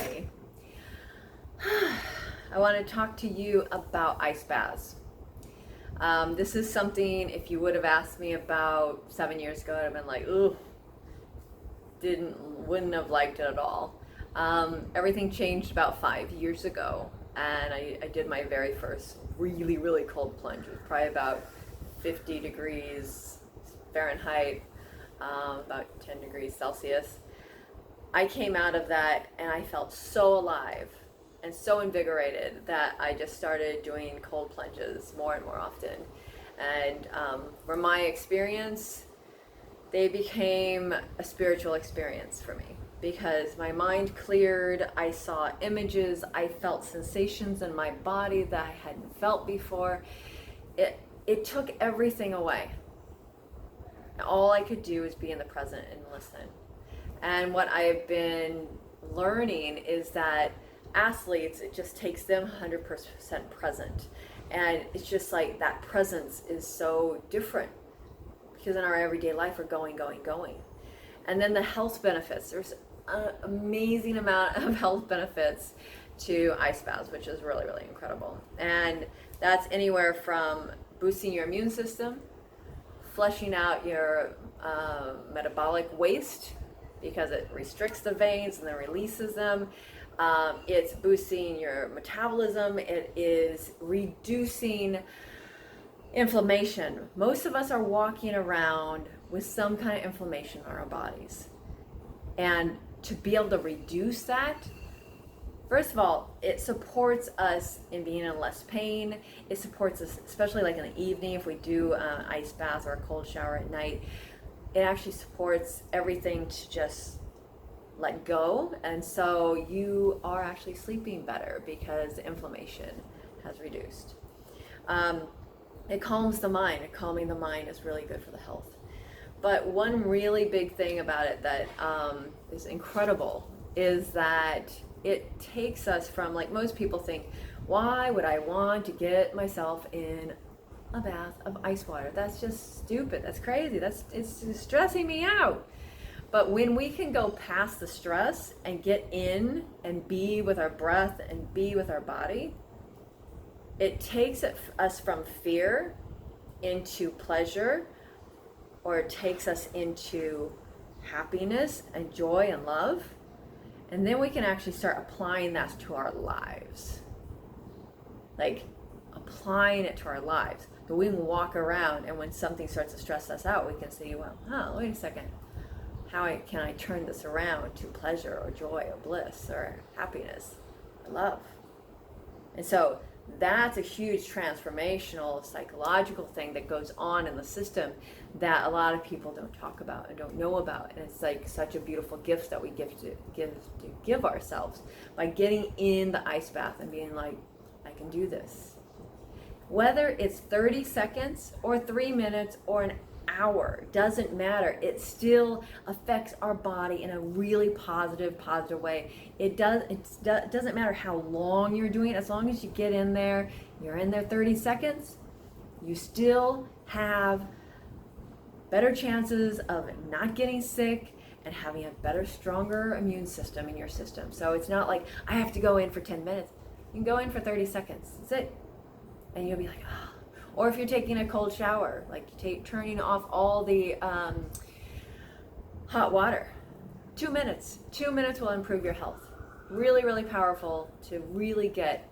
everybody. I want to talk to you about ice baths. This is something, if you would have asked me about 7 years ago, I'd have been like, ooh, wouldn't have liked it at all. Everything changed about 5 years ago, and I did my very first really, really cold plunge. It was probably about 50 degrees Fahrenheit, about 10 degrees Celsius. I came out of that and I felt so alive and so invigorated that I just started doing cold plunges more and more often. And from my experience, they became a spiritual experience for me because my mind cleared. I saw images, I felt sensations in my body that I hadn't felt before. It took everything away. All I could do was be in the present and listen. And what I've been learning is that athletes, it just takes them 100% present. And it's just like that presence is so different because in our everyday life we're going. And then the health benefits, there's an amazing amount of health benefits to ice baths, which is really, really incredible. And that's anywhere from boosting your immune system, flushing out your metabolic waste, because it restricts the veins and then releases them. It's boosting your metabolism. It is reducing inflammation. Most of us are walking around with some kind of inflammation in our bodies. And to be able to reduce that, first of all, it supports us in being in less pain. It supports us, especially like in the evening, if we do an ice bath or a cold shower at night. It actually supports everything to just let go, and so you are actually sleeping better because the inflammation has reduced. It calms the mind, and calming the mind is really good for the health. But one really big thing about it that is incredible is that it takes us from, like most people think, why would I want to get myself in a bath of ice water? That's just stupid. That's crazy. It's stressing me out. But when we can go past the stress and get in and be with our breath and be with our body, it takes us from fear into pleasure, or it takes us into happiness and joy and love. And then we can actually start applying that to our lives. Like applying it to our lives. But we can walk around, and when something starts to stress us out, we can say, well, wait a second. How can I turn this around to pleasure or joy or bliss or happiness or love? And so that's a huge transformational psychological thing that goes on in the system that a lot of people don't talk about and don't know about. And it's like such a beautiful gift that we give ourselves by getting in the ice bath and being like, I can do this. Whether it's 30 seconds or 3 minutes or an hour, doesn't matter. It still affects our body in a really positive way. It doesn't matter how long you're doing it. As long as you get in there, you're in there 30 seconds, you still have better chances of not getting sick and having a better, stronger immune system in your system. So it's not like I have to go in for 10 minutes. You can go in for 30 seconds. That's it. And you'll be like, oh. Or if you're taking a cold shower, like turning off all the hot water. 2 minutes. 2 minutes will improve your health. Really, really powerful to really get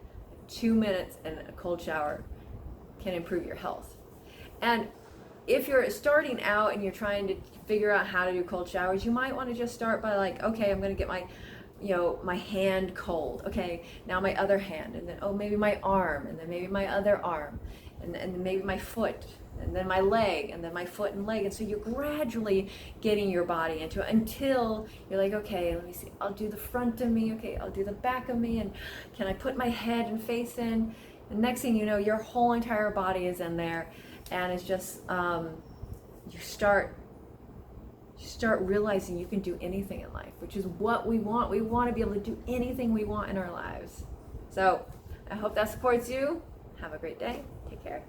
2 minutes in a cold shower can improve your health. And if you're starting out and you're trying to figure out how to do cold showers, you might want to just start by like, okay, I'm going to get my hand cold. Okay, now my other hand, and then maybe my arm, and then maybe my other arm, and then maybe my foot, and then my leg, and then my foot and leg. And so you're gradually getting your body into it until you're like, okay, let me see, I'll do the front of me, okay, I'll do the back of me, and can I put my head and face in? And next thing you know, your whole entire body is in there, and it's just you start realizing you can do anything in life, which is what we want. We want to be able to do anything we want in our lives. So I hope that supports you. Have a great day. Take care.